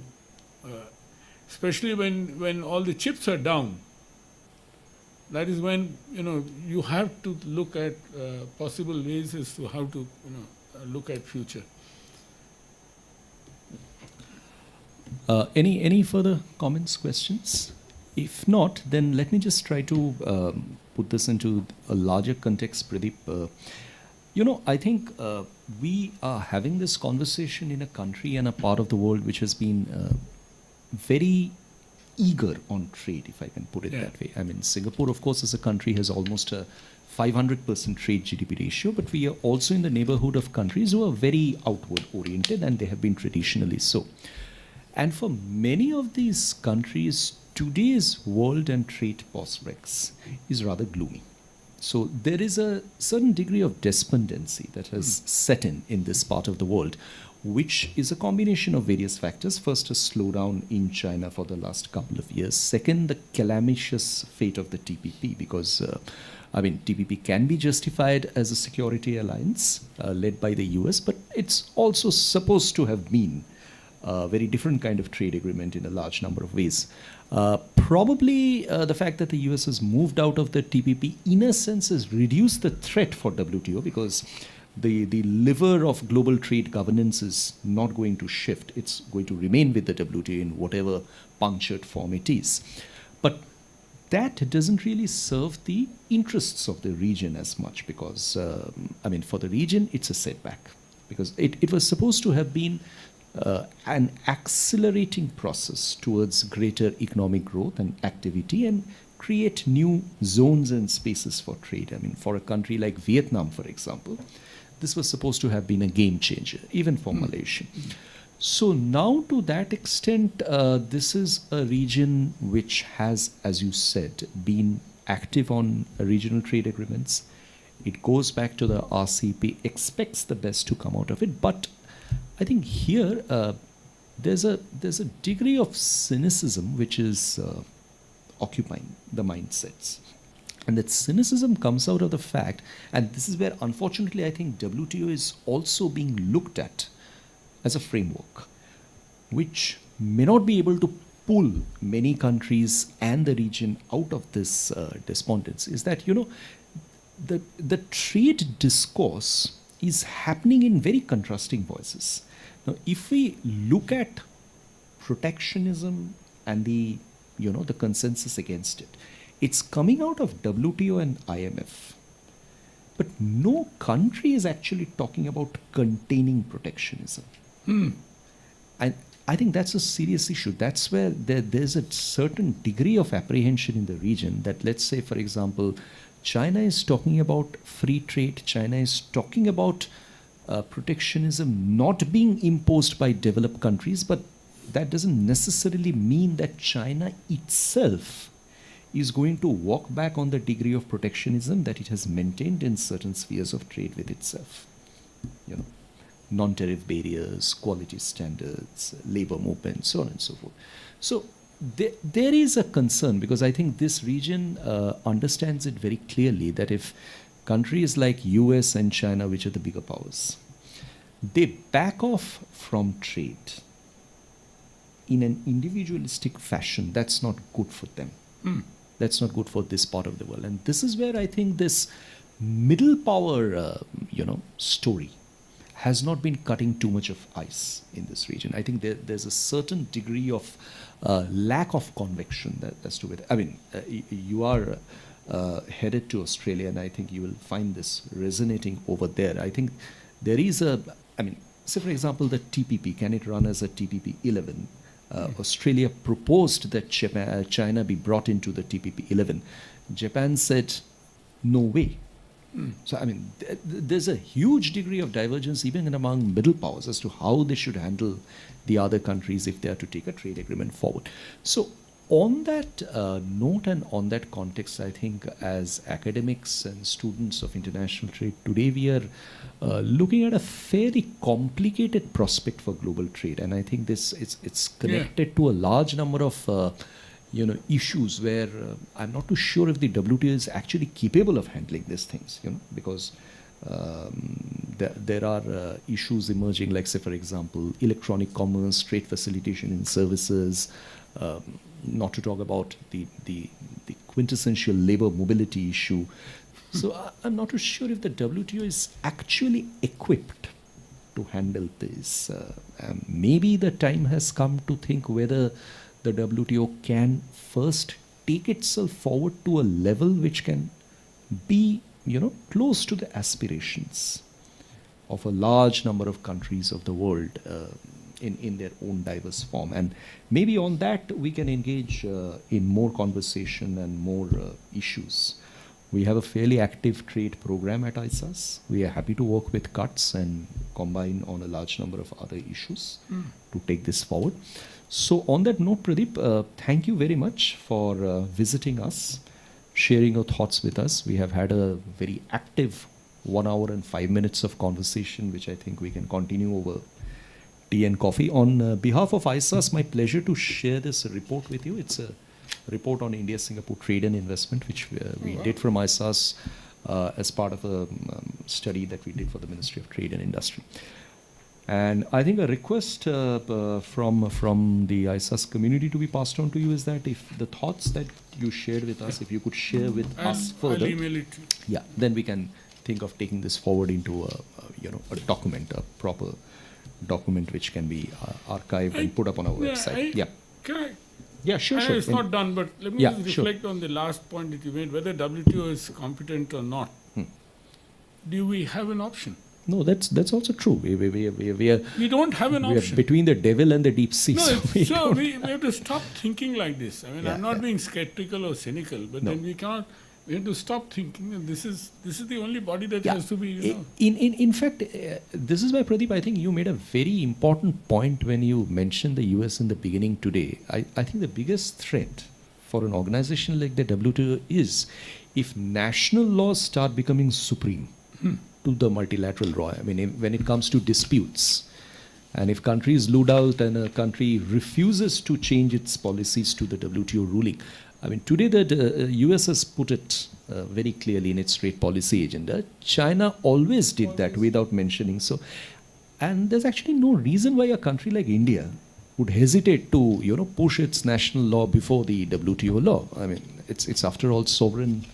especially when all the chips are down, that is when, you have to look at possible ways as to how to, look at future. Any further comments, questions? If not, then let me just try to put this into a larger context, Pradeep. I think we are having this conversation in a country and a part of the world which has been very eager on trade, if I can put it that way. I mean, Singapore, of course, as a country has almost a 500% trade GDP ratio, but we are also in the neighborhood of countries who are very outward oriented, and they have been traditionally so. And for many of these countries, today's world and trade prospects is rather gloomy. So there is a certain degree of despondency that has set in this part of the world, which is a combination of various factors. First, a slowdown in China for the last couple of years. Second, the calamitous fate of the TPP, because TPP can be justified as a security alliance led by the US, but it's also supposed to have been a very different kind of trade agreement in a large number of ways. Probably the fact that the US has moved out of the TPP, in a sense, has reduced the threat for WTO, because the liver of global trade governance is not going to shift. It's going to remain with the WTO in whatever punctured form it is. But that doesn't really serve the interests of the region as much, because, for the region, it's a setback. Because it was supposed to have been an accelerating process towards greater economic growth and activity, and create new zones and spaces for trade. I mean, for a country like Vietnam, for example, this was supposed to have been a game changer, even for Malaysia. So now, to that extent, this is a region which has, as you said, been active on regional trade agreements. It goes back to the RCEP, expects the best to come out of it, but I think here there's a degree of cynicism which is occupying the mindsets, and that cynicism comes out of the fact, and this is where unfortunately I think WTO is also being looked at as a framework which may not be able to pull many countries and the region out of this despondency. Is that the trade discourse is happening in very contrasting voices. Now, if we look at protectionism and the consensus against it, it's coming out of WTO and IMF. But no country is actually talking about containing protectionism. And I think that's a serious issue. That's where there's a certain degree of apprehension in the region that, let's say, for example, China is talking about free trade. China is talking about protectionism not being imposed by developed countries, but that doesn't necessarily mean that China itself is going to walk back on the degree of protectionism that it has maintained in certain spheres of trade with itself. You know, non-tariff barriers, quality standards, labor movement, so on and so forth. So there is a concern, because I think this region understands it very clearly that if countries like US and China, which are the bigger powers, they back off from trade in an individualistic fashion, that's not good for them. That's not good for this part of the world. And this is where I think this middle power, story has not been cutting too much of ice in this region. I think there's a certain degree of lack of conviction as to whether, you are headed to Australia, and I think you will find this resonating over there. I think there is say for example, the TPP, can it run as a TPP 11? Australia proposed that China be brought into the TPP 11. Japan said, no way. So, there's a huge degree of divergence even among middle powers as to how they should handle the other countries if they are to take a trade agreement forward. So, on that note and on that context, I think as academics and students of international trade, today we are looking at a fairly complicated prospect for global trade. And I think it's connected to a large number of issues where I'm not too sure if the WTO is actually capable of handling these things, because there are issues emerging, like, say, for example, electronic commerce, trade facilitation in services, not to talk about the quintessential labor mobility issue. So I'm not too sure if the WTO is actually equipped to handle this. Maybe the time has come to think whether the WTO can first take itself forward to a level which can be, close to the aspirations of a large number of countries of the world in their own diverse form. And maybe on that we can engage in more conversation and more issues. We have a fairly active trade program at ISAS. We are happy to work with cuts and combine on a large number of other issues to take this forward. So on that note, Pradeep, thank you very much for visiting us, sharing your thoughts with us. We have had a very active 1 hour and 5 minutes of conversation, which I think we can continue over tea and coffee. On behalf of ISAS, my pleasure to share this report with you. It's a report on India-Singapore trade and investment, which we did from ISAS as part of a study that we did for the Ministry of Trade and Industry. And I think a request from the ISAS community to be passed on to you is that if the thoughts that you shared with us, if you could share with us further, I'll email it to you. Yeah, then we can think of taking this forward into a document, a proper document which can be archived and put up on our website. Can I? Yeah, sure. It's not done, but let me just reflect on the last point that you made, whether WTO is competent or not. Do we have an option? No, that's also true. We don't have an option. We are between the devil and the deep sea. No, so we have to stop thinking like this. I'm not being skeptical or cynical, but then we cannot. We have to stop thinking that this is the only body that has to be. In fact, this is why, Pradeep, I think you made a very important point when you mentioned the US in the beginning today. I think the biggest threat for an organization like the WTO is if national laws start becoming supreme to the multilateral law. When it comes to disputes, and if countries lose out and a country refuses to change its policies to the WTO ruling. Today the US has put it very clearly in its trade policy agenda. China always did that without mentioning so. And there's actually no reason why a country like India would hesitate to, push its national law before the WTO law. It's after all sovereign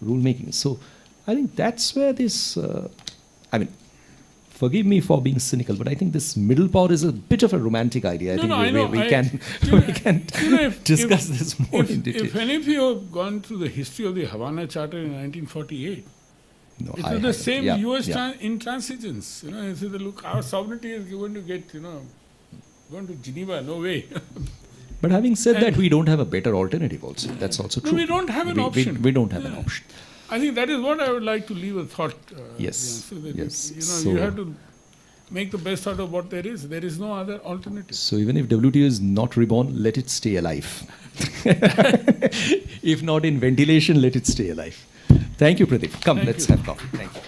rulemaking. So I think that's where this, forgive me for being cynical, but I think this middle power is a bit of a romantic idea. We can discuss this more in detail. If any of you have gone through the history of the Havana Charter in 1948, it was the same US intransigence. It said, look, our sovereignty is going to get, Going to Geneva, no way. But having said that, we don't have a better alternative also. That's also No, true. we don't have an option. We don't have an option. I think that is what I would like to leave a thought. Yes, so that yes. you have to make the best out of what there is. There is no other alternative. So even if WTO is not reborn, let it stay alive. If not in ventilation, let it stay alive. Thank you, Pradeep. Come, let's have coffee. Thank you.